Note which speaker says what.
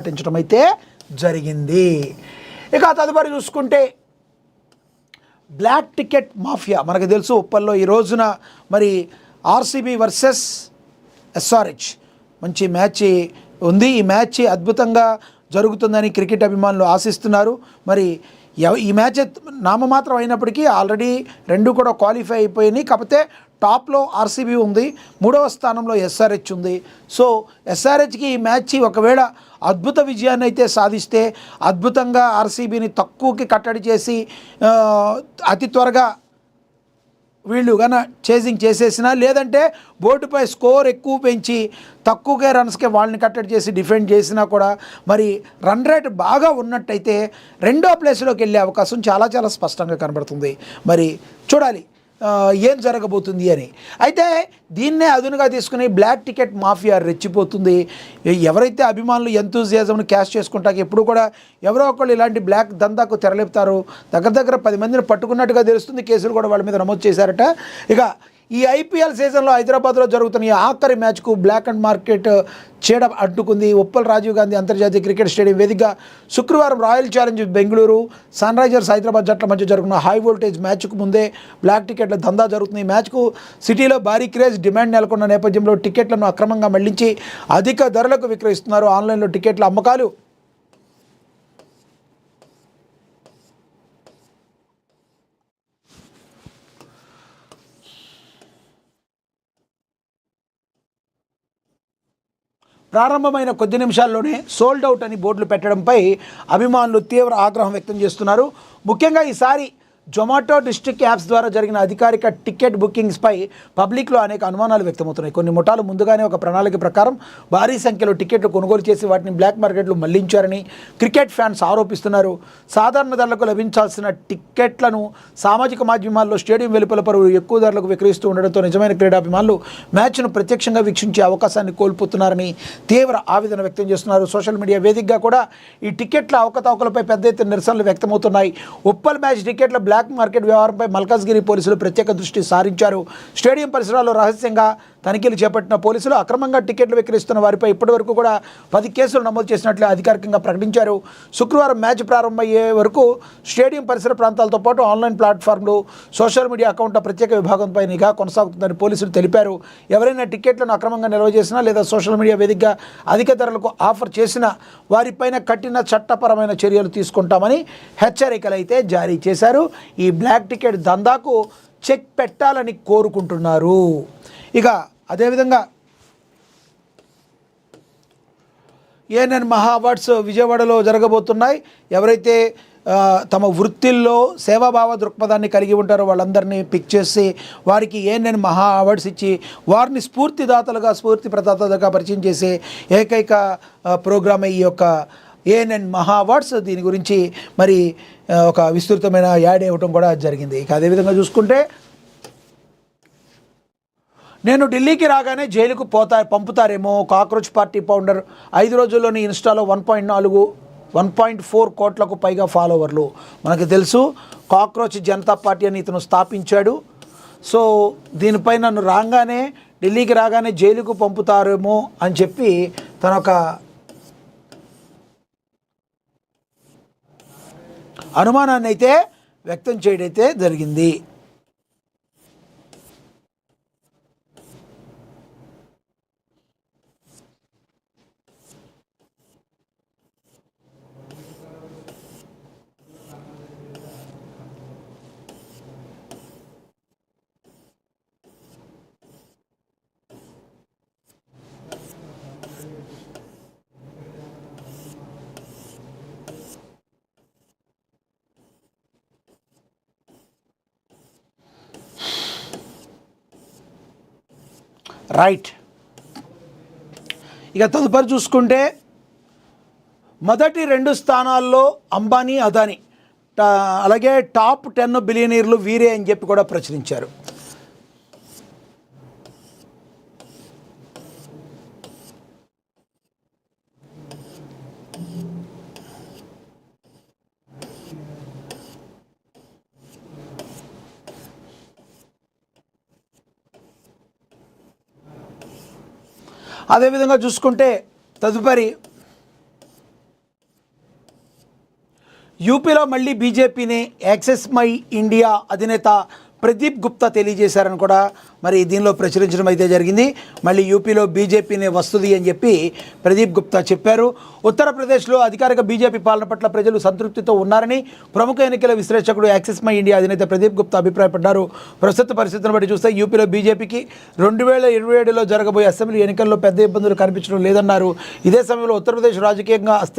Speaker 1: ప్రకటించడం అయితే జరిగింది. ఇక తదుపరి చూసుకుంటే బ్లాక్ టికెట్ మాఫియా మనకు తెలుసు. ఉప్పల్లో ఈ రోజున మరి ఆర్సీబీ వర్సెస్ ఎస్ఆర్హెచ్ మంచి మ్యాచ్ ఉంది. ఈ మ్యాచ్ అద్భుతంగా జరుగుతుందని క్రికెట్ అభిమానులు ఆశిస్తున్నారు. మరి ఈ మ్యాచ్ నామమాత్రం అయినప్పటికీ ఆల్రెడీ రెండు కూడా క్వాలిఫై అయిపోయినాయి. కాకపోతే టాప్లో ఆర్సీబీ ఉంది, మూడవ స్థానంలో ఎస్ఆర్హెచ్ ఉంది. సో ఎస్ఆర్హెచ్కి ఈ మ్యాచ్ ఒకవేళ అద్భుత విజయాన్ని అయితే సాధిస్తే అద్భుతంగా ఆర్సీబీని తక్కువకి కట్టడి చేసి అతి త్వరగా వీళ్ళు కన్నా చేజింగ్ చేసేసినా, లేదంటే బోర్డుపై స్కోర్ ఎక్కువ పెంచి తక్కువగా రన్స్కే వాళ్ళని కట్టడి చేసి డిఫెండ్ చేసినా కూడా మరి రన్ రేట్ బాగా ఉన్నట్టయితే రెండో ప్లేస్లోకి వెళ్ళే అవకాశం చాలా చాలా స్పష్టంగా కనబడుతుంది. మరి చూడాలి ఏం జరగబోతుంది అని. అయితే దీన్నే అదునుగా తీసుకుని బ్లాక్ టికెట్ మాఫియా రెచ్చిపోతుంది. ఎవరైతే అభిమానులు ఎంతూజియాజంను క్యాష్ చేసుకుంటాక ఎప్పుడు కూడా ఎవరో ఒకళ్ళు ఇలాంటి బ్లాక్ దందాకు తెరలేపుతారు. దగ్గర 10 మందిని పట్టుకున్నట్టుగా తెలుస్తుంది. కేసులు కూడా వాళ్ళ మీద నమోదు చేశారట. ఇక ఈ ఐపీఎల్ సీజన్లో హైదరాబాద్లో జరుగుతున్న ఈ ఆఖరి మ్యాచ్కు బ్లాక్ అండ్ మార్కెట్ చీడ అడ్డుకుంది. ఉప్పల్ రాజీవ్ గాంధీ అంతర్జాతీయ క్రికెట్ స్టేడియం వేదికగా శుక్రవారం Royal Challenge Bengaluru, Sunrisers Hyderabad జట్ల మధ్య జరుగుతున్న హై వోల్టేజ్ మ్యాచ్కు ముందే బ్లాక్ టికెట్ల దందా జరుగుతుంది. ఈ మ్యాచ్కు సిటీలో భారీ క్రేజ్ డిమాండ్ నెలకొన్న నేపథ్యంలో టికెట్లను అక్రమంగా మళ్లించి అధిక ధరలకు విక్రయిస్తున్నారు. ఆన్లైన్లో టికెట్ల అమ్మకాలు ప్రారంభమైన కొద్ది నిమిషాల్లోనే సోల్డ్ అవుట్ అని బోర్డులు పెట్టడంపై అభిమానులు తీవ్ర ఆగ్రహం వ్యక్తం చేస్తున్నారు. ముఖ్యంగా ఈసారి జొమాటో డిస్ట్రిక్ట్ యాప్స్ ద్వారా జరిగిన అధికారిక టికెట్ బుకింగ్స్పై పబ్లిక్లో అనేక అనుమానాలు వ్యక్తమవుతున్నాయి. కొన్ని ముఠాలు ముందుగానే ఒక ప్రణాళిక ప్రకారం భారీ సంఖ్యలో టికెట్లు కొనుగోలు చేసి వాటిని బ్లాక్ మార్కెట్లు మళ్లించారని క్రికెట్ ఫ్యాన్స్ ఆరోపిస్తున్నారు. సాధారణ ధరలకు లభించాల్సిన టికెట్లను సామాజిక మాధ్యమాల్లో స్టేడియం వెలుపల పరువు ఎక్కువ ధరలకు విక్రయిస్తూ ఉండడంతో నిజమైన క్రీడాభిమానులు మ్యాచ్ను ప్రత్యక్షంగా వీక్షించే అవకాశాన్ని కోల్పోతున్నారని తీవ్ర ఆవేదన వ్యక్తం చేస్తున్నారు. సోషల్ మీడియా వేదికగా కూడా ఈ టికెట్ల అవకతవకలపై పెద్ద ఎత్తున నిరసనలు వ్యక్తమవుతున్నాయి. ఉప్పల్ మ్యాచ్ టికెట్ల బ్లాక్ మార్కెట్ వ్యవహారంపై మల్కాజ్గిరి పోలీసులు ప్రత్యేక దృష్టి సారించారు. స్టేడియం పరిసరాల్లో రహస్యంగా తనిఖీలు చేపట్టిన పోలీసులు అక్రమంగా టికెట్లు విక్రయిస్తున్న వారిపై ఇప్పటివరకు కూడా 10 కేసులు నమోదు చేసినట్లు అధికారికంగా ప్రకటించారు. శుక్రవారం మ్యాచ్ ప్రారంభమయ్యే వరకు స్టేడియం పరిసర ప్రాంతాలతో పాటు ఆన్లైన్ ప్లాట్ఫామ్లు, సోషల్ మీడియా అకౌంట్ల ప్రత్యేక విభాగంపై నిఘా కొనసాగుతుందని పోలీసులు తెలిపారు. ఎవరైనా టికెట్లను అక్రమంగా నిల్వ చేసినా లేదా సోషల్ మీడియా వేదికగా అధిక ధరలకు ఆఫర్ చేసినా వారిపైన కఠిన చట్టపరమైన చర్యలు తీసుకుంటామని హెచ్చరికలు అయితే జారీ చేశారు. ఈ బ్లాక్ టికెట్ దందాకు చెక్ పెట్టాలని కోరుకుంటున్నారు. ఇక అదేవిధంగా ఏఎన్ఎన్ మహా అవార్డ్స్ విజయవాడలో జరగబోతున్నాయి. ఎవరైతే తమ వృత్తిల్లో సేవాభావ దృక్పథాన్ని కలిగి ఉంటారో వాళ్ళందరినీ పిక్ చేసి వారికి ఏఎన్ఎన్ మహా అవార్డ్స్ ఇచ్చి వారిని స్ఫూర్తిదాతలుగా స్ఫూర్తి ప్రదాతలుగా పరిచయం చేసే ఏకైక ప్రోగ్రామ్ ఈ యొక్క ఏఎన్ఎన్ మహా అవార్డ్స్. దీని గురించి మరి ఒక విస్తృతమైన యాడ్ ఇవ్వటం కూడా జరిగింది. ఇక అదేవిధంగా చూసుకుంటే నేను ఢిల్లీకి రాగానే జైలుకు పంపుతారేమో కాక్రోచ్ పార్టీ ఫౌండర్ 5 రోజుల్లోని ఇన్స్టాలో 1.4 కోట్లకు పైగా ఫాలోవర్లు. మనకు తెలుసు కాక్రోచ్ జనతా పార్టీ అని ఇతను స్థాపించాడు. సో దీనిపై నన్ను రాగానే ఢిల్లీకి రాగానే జైలుకు పంపుతారేమో అని చెప్పి తన ఒక అనుమానాన్ని అయితే వ్యక్తం చేయడైతే జరిగింది. రైట్. ఇక తదుపరి చూసుకుంటే మొదటి 2 స్థానాల్లో అంబానీ, అదానీ, అలాగే టాప్ 10 బిలియనీర్లు వీరే అని చెప్పి కూడా ప్రచురించారు. అదేవిధంగా చూసుకుంటే తదుపరి యూపీలో మళ్ళీ బీజేపీని యాక్సెస్ మై ఇండియా అధినేత ప్రదీప్ గుప్తా తెలియజేశారని కూడా మరి దీనిలో ప్రచురించడం అయితే జరిగింది. మళ్ళీ యూపీలో బీజేపీనే వస్తుంది అని చెప్పి ప్రదీప్ గుప్తా చెప్పారు. ఉత్తరప్రదేశ్లో అధికారిక బీజేపీ పాలన పట్ల ప్రజలు సంతృప్తితో ఉన్నారని ప్రముఖ ఎన్నికల విశ్లేషకుడు యాక్సెస్ మై ఇండియా అధినేత ప్రదీప్ గుప్తా అభిప్రాయపడ్డారు. ప్రస్తుత పరిస్థితులను బట్టి చూస్తే యూపీలో బీజేపీకి 2027లో జరగబోయే అసెంబ్లీ ఎన్నికల్లో పెద్ద ఇబ్బందులు కనిపించడం లేదన్నారు. ఇదే సమయంలో ఉత్తరప్రదేశ్ రాజకీయంగా అస్థిర